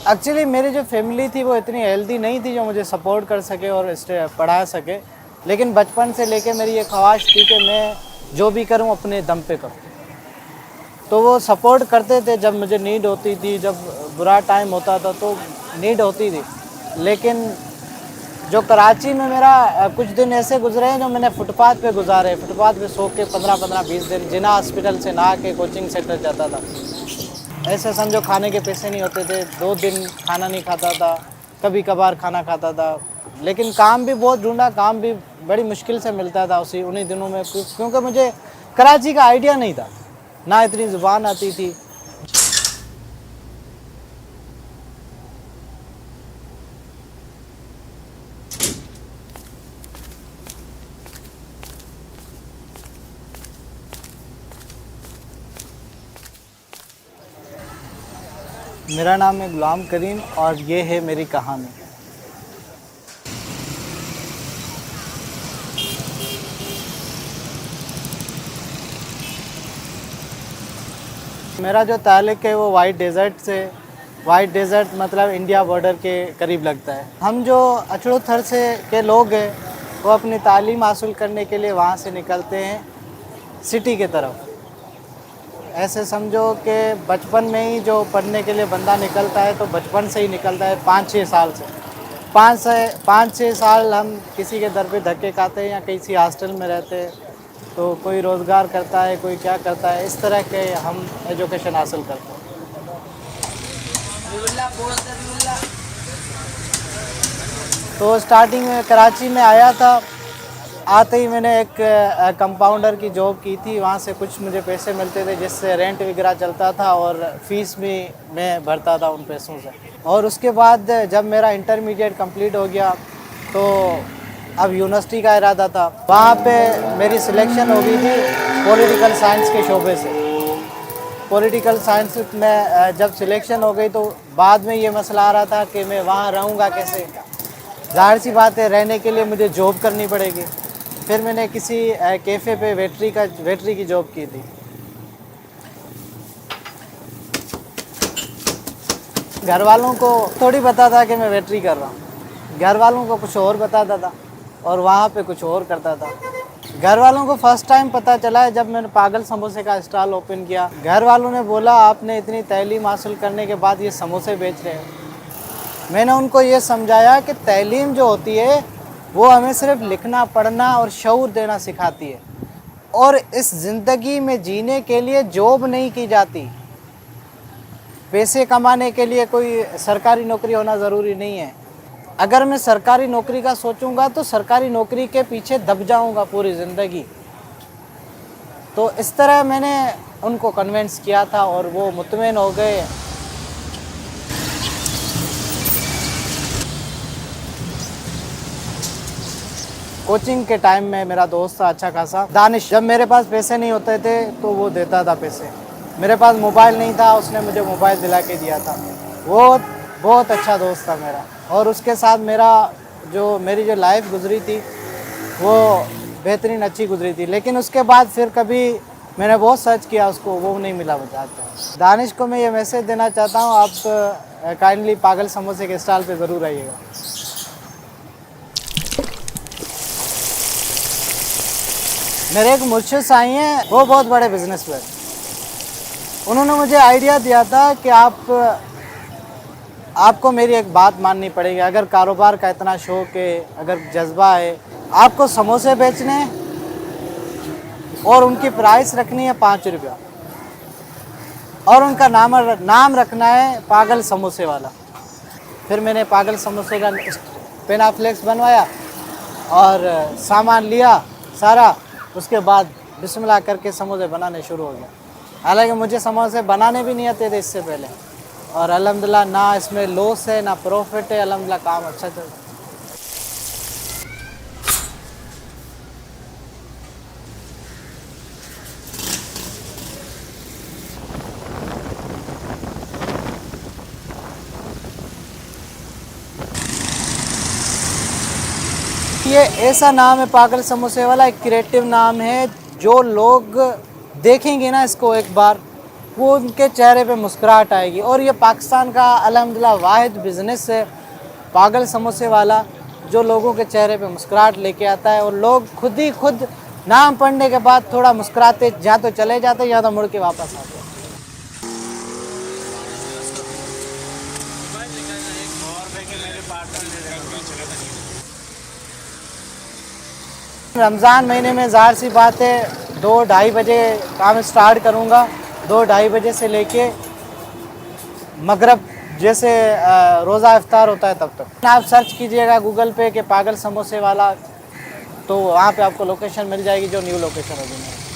Actually मेरी जो family थी वो इतनी हेल्दी नहीं थी जो मुझे सपोर्ट कर सके और पढ़ा सके, लेकिन बचपन से लेके मेरी ये ख्वाहिश थी कि मैं जो भी करूं अपने दम पे करूं। तो वो सपोर्ट करते थे जब मुझे नीड होती थी, जब बुरा टाइम होता था तो नीड होती थी। लेकिन जो कराची में मेरा कुछ दिन ऐसे गुजरे हैं जो मैंने फुटपाथ पे गुजारे, फुटपाथ पे सो के 15-15-20 दिन जिना हॉस्पिटल से नहा के कोचिंग सेंटर जाता था। ऐसे समझो खाने के पैसे नहीं होते थे, 2 दिन खाना नहीं खाता था, कभी कभार खाना खाता था। लेकिन काम भी बहुत ढूंढा, काम भी बड़ी मुश्किल से मिलता था उन्हीं दिनों में, क्योंकि मुझे कराची का आइडिया नहीं था, ना इतनी ज़ुबान आती थी। मेरा नाम है गुलाम करीम और ये है मेरी कहानी। मेरा जो ताल्लुक़ है वो वाइट डेज़र्ट से। वाइट डेज़र्ट मतलब इंडिया बॉर्डर के करीब लगता है। हम जो अचड़ू थर से के लोग हैं वो अपनी तालीम हासिल करने के लिए वहाँ से निकलते हैं सिटी के तरफ। ऐसे समझो कि बचपन में ही जो पढ़ने के लिए बंदा निकलता है तो बचपन से ही निकलता है, 5-6 साल से। 5-6 साल हम किसी के दर पे धक्के खाते हैं या किसी हॉस्टल में रहते हैं, तो कोई रोज़गार करता है, कोई क्या करता है, इस तरह के हम एजुकेशन हासिल करते हैं। तो स्टार्टिंग में कराची में आया था, आते ही मैंने एक कंपाउंडर की जॉब की थी। वहाँ से कुछ मुझे पैसे मिलते थे जिससे रेंट वगैरह चलता था और फ़ीस भी मैं भरता था उन पैसों से। और उसके बाद जब मेरा इंटरमीडिएट कंप्लीट हो गया तो अब यूनिवर्सिटी का इरादा था। वहाँ पे मेरी सिलेक्शन हो गई थी पॉलिटिकल साइंस के शोबे से। पॉलिटिकल साइंस में जब सिलेक्शन हो गई तो बाद में ये मसला आ रहा था कि मैं वहाँ रहूँगा कैसे। ज़ाहिर सी बात है, रहने के लिए मुझे जॉब करनी पड़ेगी। फिर मैंने किसी कैफ़े पे वेटरी की जॉब की थी। घर वालों को थोड़ी पता था कि मैं वेटरी कर रहा हूँ, घर वालों को कुछ और बताता था और वहाँ पे कुछ और करता था। घर वालों को फ़र्स्ट टाइम पता चला है जब मैंने पागल समोसे का स्टॉल ओपन किया। घर वालों ने बोला आपने इतनी तालीम हासिल करने के बाद ये समोसे बेच रहे हो। मैंने उनको ये समझाया कि तालीम जो होती है वो हमें सिर्फ लिखना पढ़ना और शऊर देना सिखाती है, और इस ज़िंदगी में जीने के लिए जॉब नहीं की जाती। पैसे कमाने के लिए कोई सरकारी नौकरी होना ज़रूरी नहीं है। अगर मैं सरकारी नौकरी का सोचूंगा तो सरकारी नौकरी के पीछे दब जाऊंगा पूरी ज़िंदगी। तो इस तरह मैंने उनको कन्विंस किया था और वो मुतमईन हो गए। कोचिंग के टाइम में मेरा दोस्त था अच्छा खासा, दानिश। जब मेरे पास पैसे नहीं होते थे तो वो देता था पैसे। मेरे पास मोबाइल नहीं था, उसने मुझे मोबाइल दिला के दिया था। वो बहुत अच्छा दोस्त था मेरा, और उसके साथ मेरी जो लाइफ गुजरी थी वो बेहतरीन अच्छी गुजरी थी। लेकिन उसके बाद फिर कभी मैंने बहुत सर्च किया, उसको वो नहीं मिला मुझे। दानिश को मैं ये मैसेज देना चाहता हूँ, आप काइंडली पागल समोसे के स्टॉल पे ज़रूर आइएगा। मेरे एक मुर्शिद साईं हैं, वो बहुत बड़े बिजनेसमैन। उन्होंने मुझे आइडिया दिया था कि आपको मेरी एक बात माननी पड़ेगी। अगर कारोबार का इतना शौक़ है, अगर जज्बा है, आपको समोसे बेचने हैं और उनकी प्राइस रखनी है 5 रुपया, और उनका नाम रखना है पागल समोसे वाला। फिर मैंने पागल समोसे का पेनाफ्लेक्स बनवाया और सामान लिया सारा। उसके बाद बिस्मिल्लाह करके समोसे बनाने शुरू हो गया। हालांकि मुझे समोसे बनाने भी नहीं आते थे इससे पहले, और अल्हम्दुलिल्लाह ना इसमें लॉस है ना प्रॉफिट है, अल्हम्दुलिल्लाह काम अच्छा चल। ये ऐसा नाम है पागल समोसे वाला, एक क्रिएटिव नाम है। जो लोग देखेंगे ना इसको एक बार, वो उनके चेहरे पे मुस्कुराहट आएगी। और ये पाकिस्तान का अल्हम्दुलिल्लाह वाहिद बिज़नेस है पागल समोसे वाला, जो लोगों के चेहरे पे मुस्कुराहट लेके आता है और लोग खुद नाम पढ़ने के बाद थोड़ा मुस्कुराते, या तो चले जाते या तो मुड़ के वापस आते। रमज़ान महीने में ज़ाहिर सी बात है 2-2:30 बजे काम स्टार्ट करूँगा। 2-2:30 बजे से लेके मगरब जैसे रोज़ा इफ्तार होता है तब तक। आप सर्च कीजिएगा गूगल पे कि पागल समोसे वाला, तो वहाँ पे आपको लोकेशन मिल जाएगी, जो न्यू लोकेशन होगी मेरी।